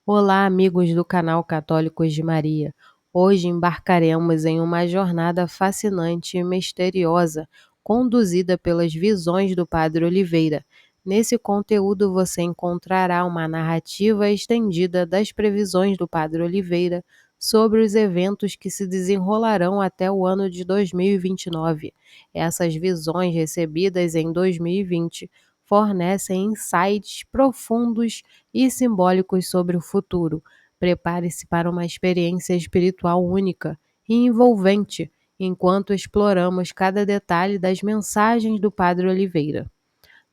Olá, amigos do canal Católicos de Maria. Hoje embarcaremos em uma jornada fascinante e misteriosa, conduzida pelas visões do Padre Oliveira. Nesse conteúdo você encontrará uma narrativa estendida das previsões do Padre Oliveira sobre os eventos que se desenrolarão até o ano de 2029. Essas visões recebidas em 2020 fornecem insights profundos e simbólicos sobre o futuro. Prepare-se para uma experiência espiritual única e envolvente, enquanto exploramos cada detalhe das mensagens do Padre Oliveira.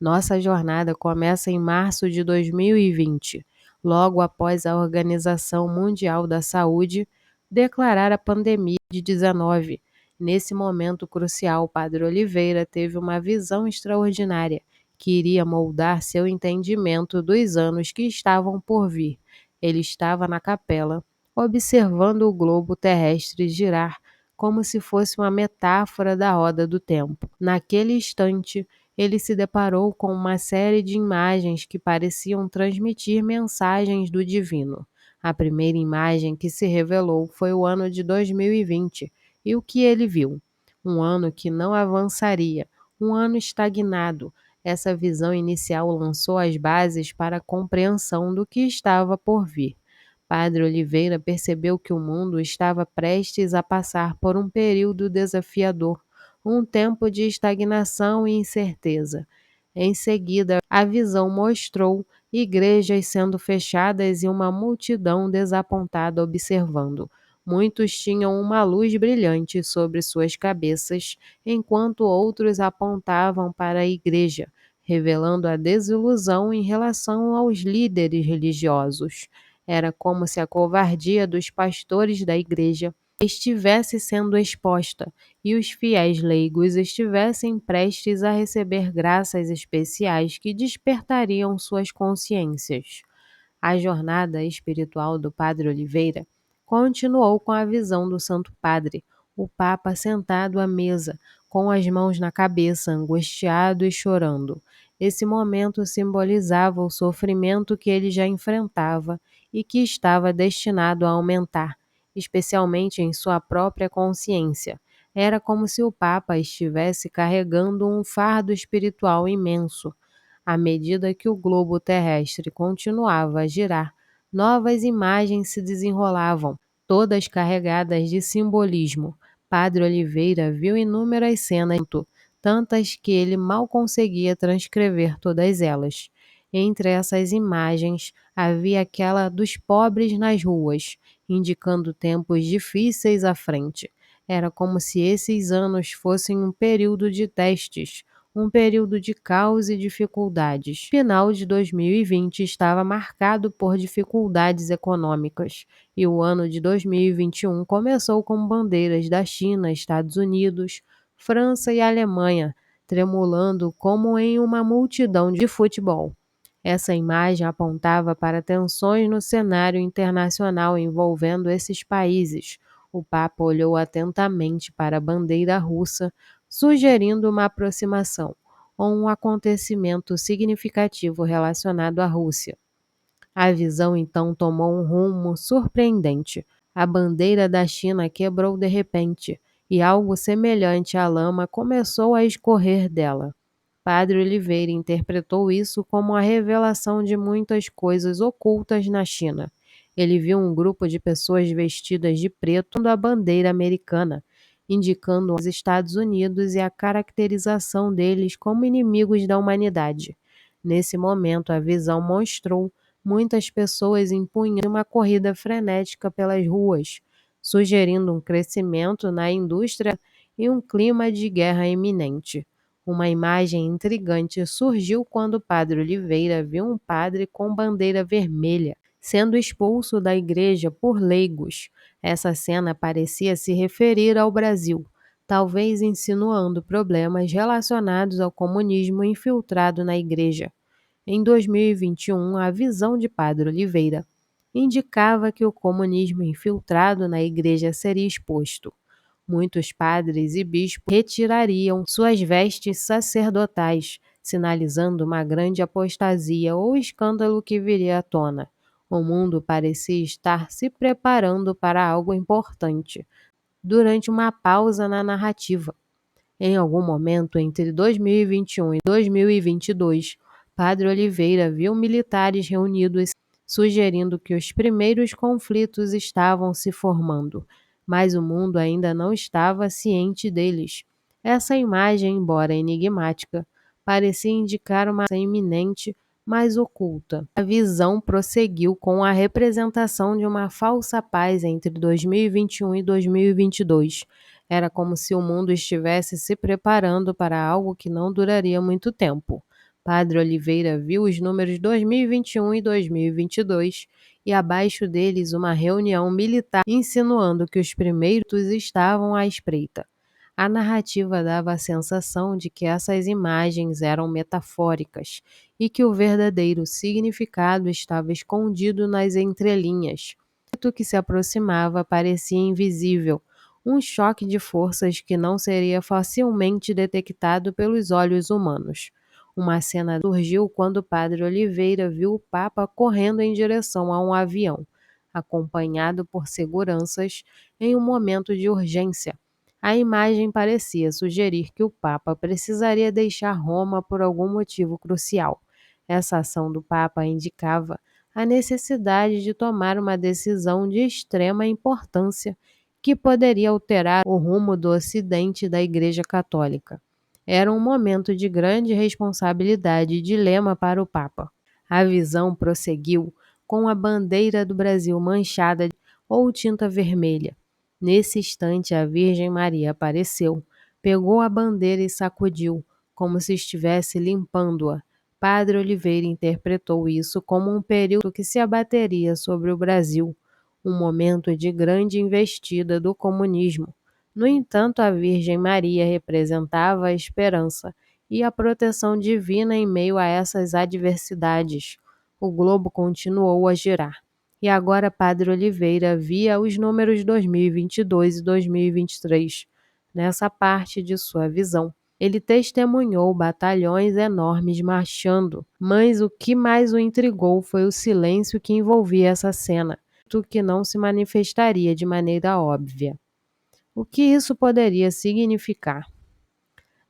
Nossa jornada começa em março de 2020, logo após a Organização Mundial da Saúde declarar a pandemia de 19. Nesse momento crucial, o Padre Oliveira teve uma visão extraordinária que iria moldar seu entendimento dos anos que estavam por vir. Ele estava na capela, observando o globo terrestre girar como se fosse uma metáfora da roda do tempo. Naquele instante, ele se deparou com uma série de imagens que pareciam transmitir mensagens do divino. A primeira imagem que se revelou foi o ano de 2020, e o que ele viu? Um ano que não avançaria, um ano estagnado. Essa visão inicial lançou as bases para a compreensão do que estava por vir. Padre Oliveira percebeu que o mundo estava prestes a passar por um período desafiador, um tempo de estagnação e incerteza. Em seguida, a visão mostrou igrejas sendo fechadas e uma multidão desapontada observando. Muitos tinham uma luz brilhante sobre suas cabeças, enquanto outros apontavam para a igreja, revelando a desilusão em relação aos líderes religiosos. Era como se a covardia dos pastores da igreja estivesse sendo exposta e os fiéis leigos estivessem prestes a receber graças especiais que despertariam suas consciências. A jornada espiritual do Padre Oliveira continuou com a visão do Santo Padre, o Papa sentado à mesa, com as mãos na cabeça, angustiado e chorando. Esse momento simbolizava o sofrimento que ele já enfrentava e que estava destinado a aumentar, especialmente em sua própria consciência. Era como se o Papa estivesse carregando um fardo espiritual imenso. À medida que o globo terrestre continuava a girar, novas imagens se desenrolavam, todas carregadas de simbolismo. Padre Oliveira viu inúmeras cenas, tantas que ele mal conseguia transcrever todas elas. Entre essas imagens havia aquela dos pobres nas ruas, indicando tempos difíceis à frente. Era como se esses anos fossem um período de testes, um período de caos e dificuldades. O final de 2020 estava marcado por dificuldades econômicas, e o ano de 2021 começou com bandeiras da China, Estados Unidos, França e Alemanha, tremulando como em uma multidão de futebol. Essa imagem apontava para tensões no cenário internacional envolvendo esses países. O Papa olhou atentamente para a bandeira russa, sugerindo uma aproximação ou um acontecimento significativo relacionado à Rússia. A visão então tomou um rumo surpreendente. A bandeira da China quebrou de repente, e algo semelhante à lama começou a escorrer dela. Padre Oliveira interpretou isso como a revelação de muitas coisas ocultas na China. Ele viu um grupo de pessoas vestidas de preto a bandeira americana, indicando os Estados Unidos e a caracterização deles como inimigos da humanidade. Nesse momento, a visão mostrou muitas pessoas empunhando uma corrida frenética pelas ruas, sugerindo um crescimento na indústria e um clima de guerra iminente. Uma imagem intrigante surgiu quando o Padre Oliveira viu um padre com bandeira vermelha sendo expulso da igreja por leigos. Essa cena parecia se referir ao Brasil, talvez insinuando problemas relacionados ao comunismo infiltrado na igreja. Em 2021, a visão de Padre Oliveira indicava que o comunismo infiltrado na igreja seria exposto. Muitos padres e bispos retirariam suas vestes sacerdotais, sinalizando uma grande apostasia ou escândalo que viria à tona. O mundo parecia estar se preparando para algo importante. Durante uma pausa na narrativa, em algum momento entre 2021 e 2022, Padre Oliveira viu militares reunidos sugerindo que os primeiros conflitos estavam se formando, mas o mundo ainda não estava ciente deles. Essa imagem, embora enigmática, parecia indicar uma ameaça iminente, mas oculta. A visão prosseguiu com a representação de uma falsa paz entre 2021 e 2022. Era como se o mundo estivesse se preparando para algo que não duraria muito tempo. Padre Oliveira viu os números 2021 e 2022 e abaixo deles uma reunião militar insinuando que os primeiros estavam à espreita. A narrativa dava a sensação de que essas imagens eram metafóricas e que o verdadeiro significado estava escondido nas entrelinhas. O que se aproximava parecia invisível, um choque de forças que não seria facilmente detectado pelos olhos humanos. Uma cena surgiu quando Padre Oliveira viu o Papa correndo em direção a um avião, acompanhado por seguranças em um momento de urgência. A imagem parecia sugerir que o Papa precisaria deixar Roma por algum motivo crucial. Essa ação do Papa indicava a necessidade de tomar uma decisão de extrema importância que poderia alterar o rumo do Ocidente da Igreja Católica. Era um momento de grande responsabilidade e dilema para o Papa. A visão prosseguiu com a bandeira do Brasil manchada ou tinta vermelha. Nesse instante, a Virgem Maria apareceu, pegou a bandeira e sacudiu, como se estivesse limpando-a. Padre Oliveira interpretou isso como um período que se abateria sobre o Brasil, um momento de grande investida do comunismo. No entanto, a Virgem Maria representava a esperança e a proteção divina em meio a essas adversidades. O globo continuou a girar. E agora Padre Oliveira via os números 2022 e 2023. Nessa parte de sua visão, ele testemunhou batalhões enormes marchando, mas o que mais o intrigou foi o silêncio que envolvia essa cena, que não se manifestaria de maneira óbvia. O que isso poderia significar?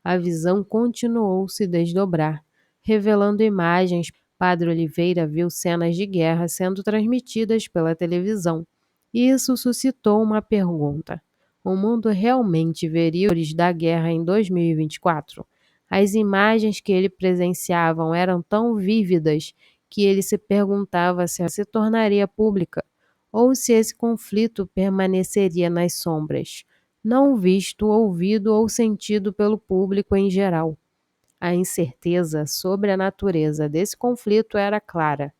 A visão continuou se desdobrar, revelando imagens. Padre Oliveira viu cenas de guerra sendo transmitidas pela televisão, e isso suscitou uma pergunta. O mundo realmente veria os horrores da guerra em 2024? As imagens que ele presenciava eram tão vívidas que ele se perguntava se ela se tornaria pública, ou se esse conflito permaneceria nas sombras, não visto, ouvido ou sentido pelo público em geral. A incerteza sobre a natureza desse conflito era clara.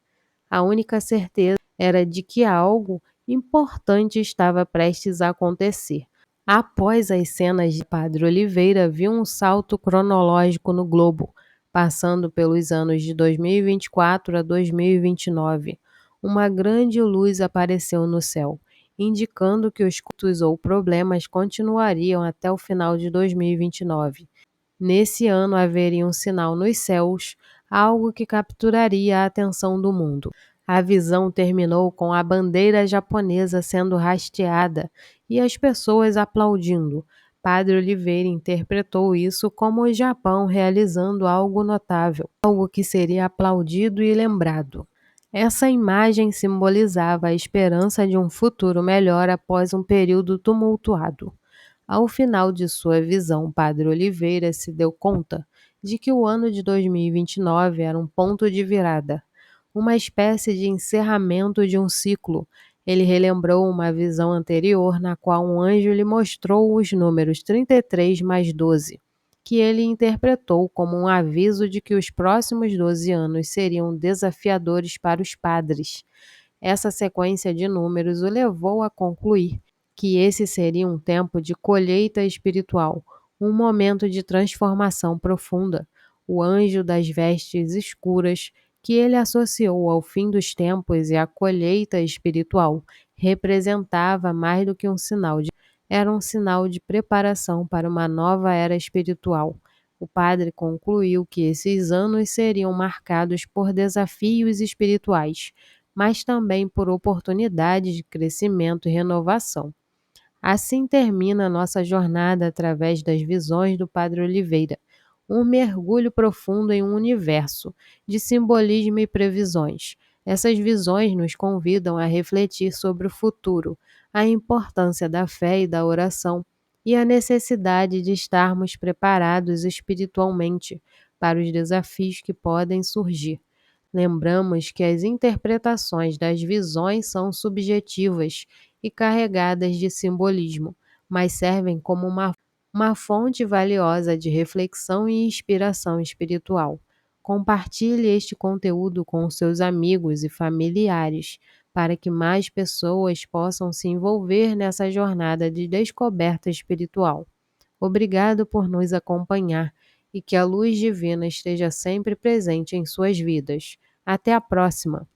A única certeza era de que algo importante estava prestes a acontecer. Após as cenas de Padre Oliveira, viu um salto cronológico no globo, passando pelos anos de 2024 a 2029. Uma grande luz apareceu no céu, indicando que os cultos ou problemas continuariam até o final de 2029. Nesse ano haveria um sinal nos céus, algo que capturaria a atenção do mundo. A visão terminou com a bandeira japonesa sendo hasteada e as pessoas aplaudindo. Padre Oliveira interpretou isso como o Japão realizando algo notável, algo que seria aplaudido e lembrado. Essa imagem simbolizava a esperança de um futuro melhor após um período tumultuado. Ao final de sua visão, Padre Oliveira se deu conta de que o ano de 2029 era um ponto de virada, uma espécie de encerramento de um ciclo. Ele relembrou uma visão anterior na qual um anjo lhe mostrou os números 33 mais 12, que ele interpretou como um aviso de que os próximos 12 anos seriam desafiadores para os padres. Essa sequência de números o levou a concluir que esse seria um tempo de colheita espiritual, um momento de transformação profunda. O anjo das vestes escuras, que ele associou ao fim dos tempos e à colheita espiritual, representava mais do que um sinal era um sinal de preparação para uma nova era espiritual. O padre concluiu que esses anos seriam marcados por desafios espirituais, mas também por oportunidades de crescimento e renovação. Assim termina nossa jornada através das visões do Padre Oliveira, um mergulho profundo em um universo de simbolismo e previsões. Essas visões nos convidam a refletir sobre o futuro, a importância da fé e da oração e a necessidade de estarmos preparados espiritualmente para os desafios que podem surgir. Lembramos que as interpretações das visões são subjetivas e carregadas de simbolismo, mas servem como uma fonte valiosa de reflexão e inspiração espiritual. Compartilhe este conteúdo com seus amigos e familiares, para que mais pessoas possam se envolver nessa jornada de descoberta espiritual. Obrigado por nos acompanhar e que a luz divina esteja sempre presente em suas vidas. Até a próxima!